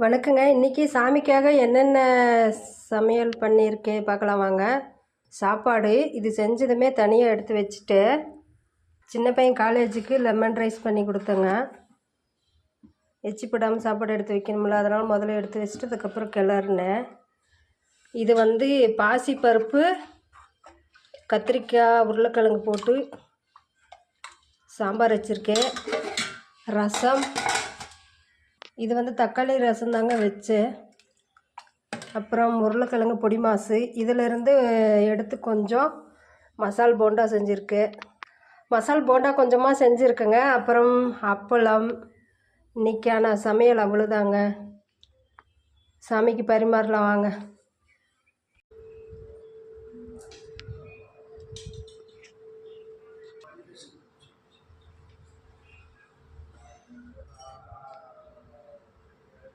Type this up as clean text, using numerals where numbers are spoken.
வணக்கங்க. இன்றைக்கி சாமிக்காக என்னென்ன சமையல் பண்ணியிருக்கேன் பார்க்கலாம் வாங்க. சாப்பாடு இது செஞ்சதுமே தனியாக எடுத்து வச்சுட்டு, சின்ன பையன் காலேஜுக்கு லெமன் ரைஸ் பண்ணி கொடுத்தேங்க. எச்சிப்படாமல் சாப்பாடு எடுத்து வைக்கணும்ல, அதனால் முதல்ல எடுத்து வச்சுட்டு அதுக்கப்புறம் கிளறினேன். இது பாசிப்பருப்பு, கத்திரிக்காய், உருளைக்கிழங்கு போட்டு சாம்பார் வச்சுருக்கேன். ரசம், இது தக்காளி ரசம் தாங்க வச்சேன். அப்புறம் உருளைக்கிழங்கு பொடி மாசு, இதிலிருந்து எடுத்து கொஞ்சம் மசால் போண்டா செஞ்சுருக்கேன். மசால் போண்டா கொஞ்சமாக செஞ்சுருக்கேங்க. அப்புறம் அப்பளம். இன்றைக்கான சமையல் அவ்வளோதாங்க. சாமிக்கு பரிமாறலாம் வாங்க.